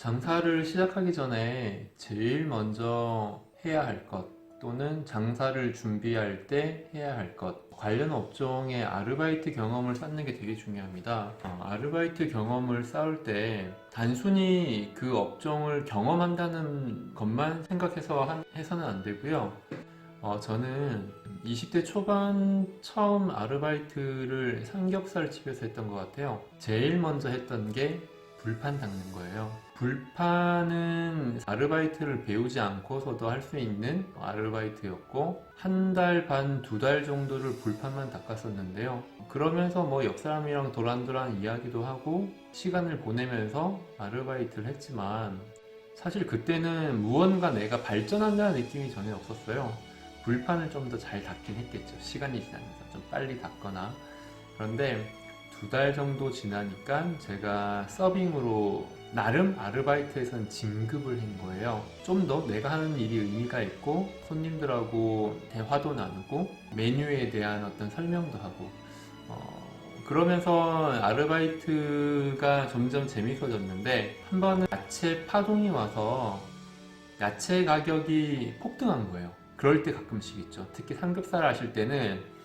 장사를 시작하기 전에 제일 먼저 해야 할 것, 또는 장사를 준비할 때 해야 할 것, 관련 업종의 아르바이트 경험을 쌓는 게 되게 중요합니다. 아르바이트 경험을 쌓을 때 단순히 그 업종을 경험한다는 것만 생각해서 해서는 안 되고요. 저는 20대 초반 처음 아르바이트를 삼겹살 집에서 했던 것 같아요. 제일 먼저 했던 게 불판 닦는 거예요. 불판은 아르바이트를 배우지 않고서도 할 수 있는 아르바이트였고, 한 달 반, 두 달 정도를 불판만 닦았었는데요. 그러면서 뭐 옆 사람이랑 도란도란 이야기도 하고 시간을 보내면서 아르바이트를 했지만, 사실 그때는 무언가 내가 발전한다는 느낌이 전혀 없었어요. 불판을 좀 더 잘 닦긴 했겠죠. 시간이 지나면서 좀 빨리 닦거나. 그런데 두 달 정도 지나니까 제가 서빙으로 나름 아르바이트에서는 진급을 한 거예요. 좀 더 내가 하는 일이 의미가 있고, 손님들하고 대화도 나누고, 메뉴에 대한 어떤 설명도 하고, 그러면서 아르바이트가 점점 재밌어졌는데, 한 번은 야채 파동이 와서 야채 가격이 폭등한 거예요. 그럴 때 가끔씩 있죠. 특히 삼겹살 하실 때는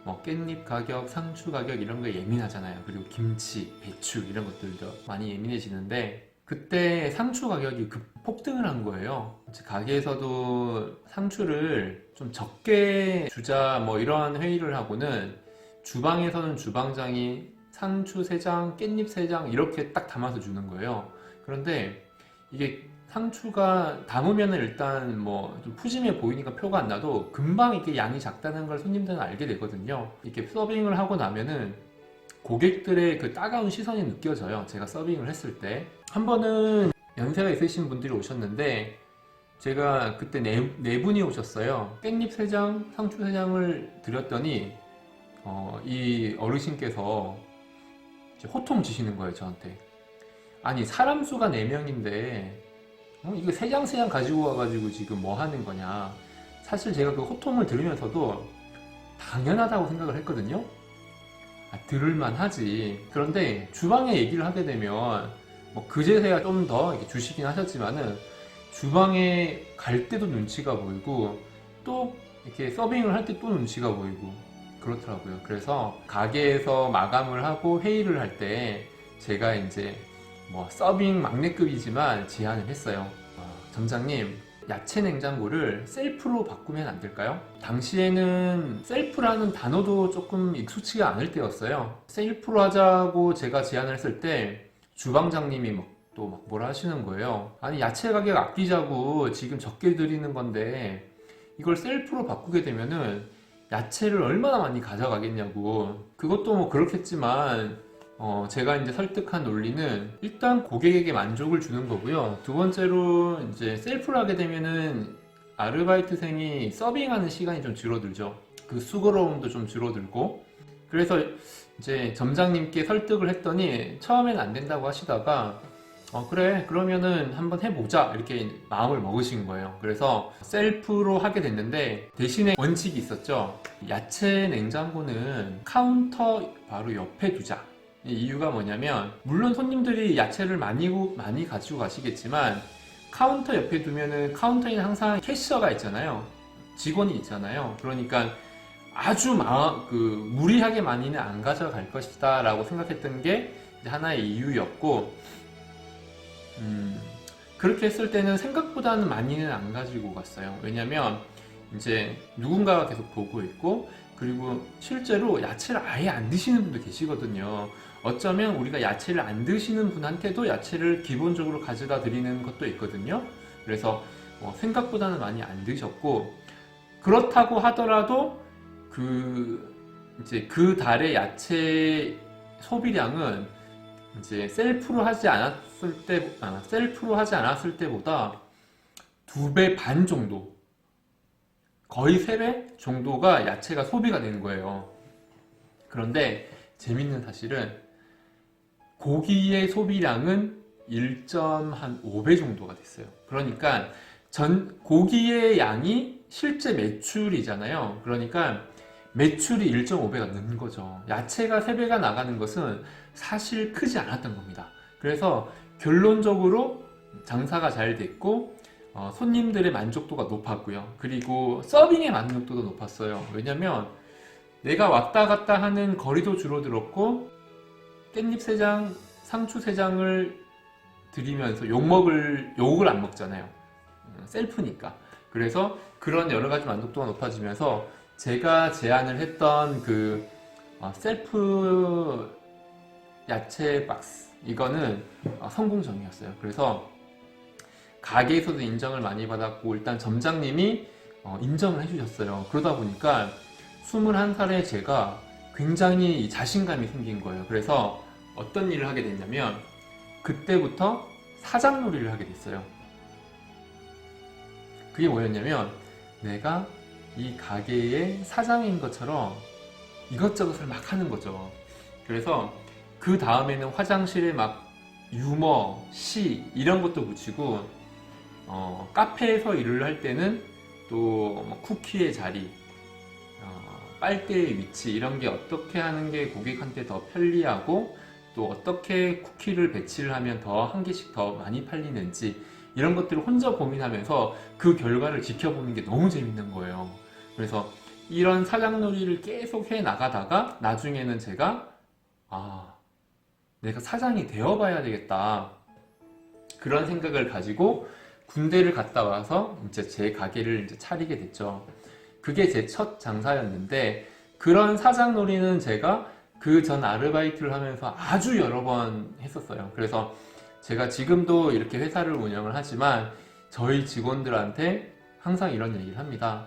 뭐 깻잎 가격, 상추 가격 이런 거에 예민하잖아요. 그리고 김치, 배추 이런 것들도 많이 예민해지는데, 그때 상추 가격이 폭등을 한 거예요. 가게에서도 상추를 좀 적게 주자 뭐 이런 회의를 하고는, 주방에서는 주방장이 상추 3장, 깻잎 3장 이렇게 딱 담아서 주는 거예요. 그런데 이게 상추가 담으면 일단 뭐 좀 푸짐해 보이니까 표가 안 나도 금방 이렇게 양이 작다는 걸 손님들은 알게 되거든요. 이렇게 서빙을 하고 나면은 고객들의 그 따가운 시선이 느껴져요. 제가 서빙을 했을 때. 한 번은 연세가 있으신 분들이 오셨는데, 제가 그때 네 분이 오셨어요. 깻잎 3장, 상추 3장을 드렸더니 이 어르신께서 호통 지시는 거예요, 저한테. 아니, 사람 수가 4명인데 이거 3장 3장 가지고 와가지고 지금 뭐 하는 거냐. 사실 제가 그 호통을 들으면서도 당연하다고 생각을 했거든요. 들을만 하지. 그런데 주방에 얘기를 하게 되면 뭐 그제서야 좀 더 주시긴 하셨지만은, 주방에 갈 때도 눈치가 보이고, 또 이렇게 서빙을 할 때 또 눈치가 보이고 그렇더라고요. 그래서 가게에서 마감을 하고 회의를 할 때 제가 이제 뭐 서빙 막내급이지만 제안을 했어요. 점장님, 야채 냉장고를 셀프로 바꾸면 안 될까요? 당시에는 셀프라는 단어도 조금 익숙치가 않을 때였어요. 셀프로 하자고 제가 제안을 했을 때 주방장님이 또 뭐라 하시는 거예요. 아니, 야채 가격 아끼자고 지금 적게 드리는 건데 이걸 셀프로 바꾸게 되면은 야채를 얼마나 많이 가져가겠냐고. 그것도 뭐 그렇겠지만 제가 이제 설득한 논리는, 일단 고객에게 만족을 주는 거고요. 두 번째로 이제 셀프를 하게 되면은 아르바이트생이 서빙하는 시간이 좀 줄어들죠. 그 수고로움도 좀 줄어들고. 그래서 이제 점장님께 설득을 했더니 처음엔 안 된다고 하시다가, 그래, 그러면은 한번 해보자 이렇게 마음을 먹으신 거예요. 그래서 셀프로 하게 됐는데, 대신에 원칙이 있었죠. 야채 냉장고는 카운터 바로 옆에 두자. 이유가 뭐냐면, 물론 손님들이 야채를 많이 가지고 가시겠지만, 카운터 옆에 두면은 카운터에는 항상 캐셔가 있잖아요. 직원이 있잖아요. 그러니까 아주 무리하게 많이는 안 가져갈 것이다 라고 생각했던 게 하나의 이유였고, 그렇게 했을 때는 생각보다는 많이는 안 가지고 갔어요. 왜냐면 이제 누군가가 계속 보고 있고, 그리고 실제로 야채를 아예 안 드시는 분도 계시거든요. 어쩌면 우리가 야채를 안 드시는 분한테도 야채를 기본적으로 가져다 드리는 것도 있거든요. 그래서 생각보다는 많이 안 드셨고, 그렇다고 하더라도 이제 그 달의 야채 소비량은 이제 셀프로 하지 않았을 때보다 2배 반 정도, 거의 3배 정도가 야채가 소비가 되는 거예요. 그런데 재밌는 사실은 고기의 소비량은 1.5배 정도가 됐어요. 그러니까 고기의 양이 실제 매출이잖아요. 그러니까 매출이 1.5배가 는 거죠. 야채가 3배가 나가는 것은 사실 크지 않았던 겁니다. 그래서 결론적으로 장사가 잘 됐고 손님들의 만족도가 높았고요. 그리고 서빙의 만족도도 높았어요. 왜냐면 내가 왔다 갔다 하는 거리도 줄어들었고 깻잎새장, 상추새장을 드리면서 욕을 안 먹잖아요. 셀프니까. 그래서 그런 여러 가지 만족도가 높아지면서 제가 제안을 했던 그 셀프 야채 박스 이거는 성공적이었어요. 그래서 가게에서도 인정을 많이 받았고 일단 점장님이 인정을 해주셨어요. 그러다 보니까 21살에 제가 굉장히 자신감이 생긴 거예요. 그래서 어떤 일을 하게 됐냐면 그때부터 사장놀이를 하게 됐어요. 그게 뭐였냐면 내가 이 가게의 사장인 것처럼 이것저것을 막 하는 거죠. 그래서 그 다음에는 화장실에 막 유머, 시 이런 것도 붙이고 카페에서 일을 할 때는 또 쿠키의 자리, 빨대의 위치 이런 게 어떻게 하는 게 고객한테 더 편리하고 또 어떻게 쿠키를 배치를 하면 더 한 개씩 더 많이 팔리는지 이런 것들을 혼자 고민하면서 그 결과를 지켜보는 게 너무 재밌는 거예요. 그래서 이런 사장놀이를 계속 해 나가다가 나중에는 제가 내가 사장이 되어봐야 되겠다 그런 생각을 가지고 군대를 갔다 와서 이제 제 가게를 이제 차리게 됐죠. 그게 제 첫 장사였는데 그런 사장놀이는 제가 그 전 아르바이트를 하면서 아주 여러 번 했었어요. 그래서 제가 지금도 이렇게 회사를 운영을 하지만 저희 직원들한테 항상 이런 얘기를 합니다.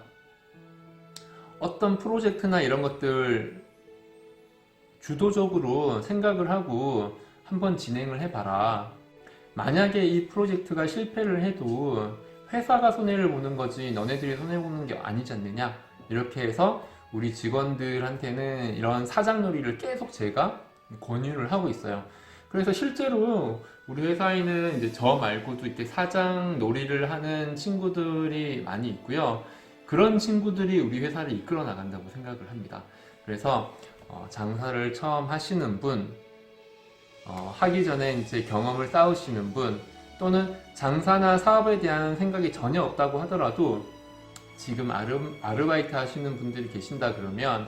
어떤 프로젝트나 이런 것들 주도적으로 생각을 하고 한번 진행을 해봐라. 만약에 이 프로젝트가 실패를 해도 회사가 손해를 보는 거지 너네들이 손해보는 게 아니지 않느냐 이렇게 해서 우리 직원들한테는 이런 사장놀이를 계속 제가 권유를 하고 있어요. 그래서 실제로 우리 회사에는 이제 저 말고도 이렇게 사장놀이를 하는 친구들이 많이 있고요. 그런 친구들이 우리 회사를 이끌어 나간다고 생각을 합니다. 그래서 장사를 처음 하시는 분, 하기 전에 이제 경험을 쌓으시는 분, 또는 장사나 사업에 대한 생각이 전혀 없다고 하더라도 지금 아르바이트 하시는 분들이 계신다 그러면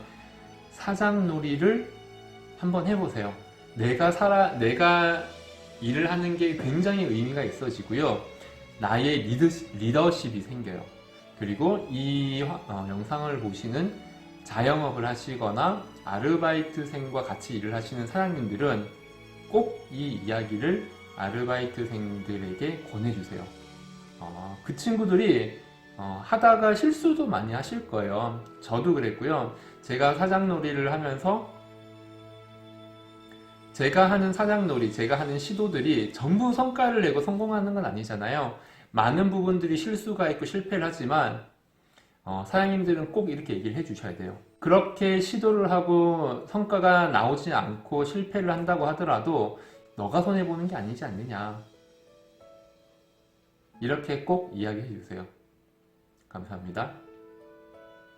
사장놀이를 한번 해보세요. 내가 일을 하는 게 굉장히 의미가 있어지고요. 나의 리더십이 생겨요. 그리고 이 영상을 보시는 자영업을 하시거나 아르바이트생과 같이 일을 하시는 사장님들은 꼭 이 이야기를 아르바이트생들에게 권해주세요. 그 친구들이 하다가 실수도 많이 하실 거예요. 저도 그랬고요. 제가 사장놀이를 하면서 제가 하는 사장놀이, 제가 하는 시도들이 전부 성과를 내고 성공하는 건 아니잖아요. 많은 부분들이 실수가 있고 실패를 하지만 사장님들은 꼭 이렇게 얘기를 해주셔야 돼요. 그렇게 시도를 하고 성과가 나오지 않고 실패를 한다고 하더라도 너가 손해보는 게 아니지 않느냐. 이렇게 꼭 이야기해 주세요. 감사합니다.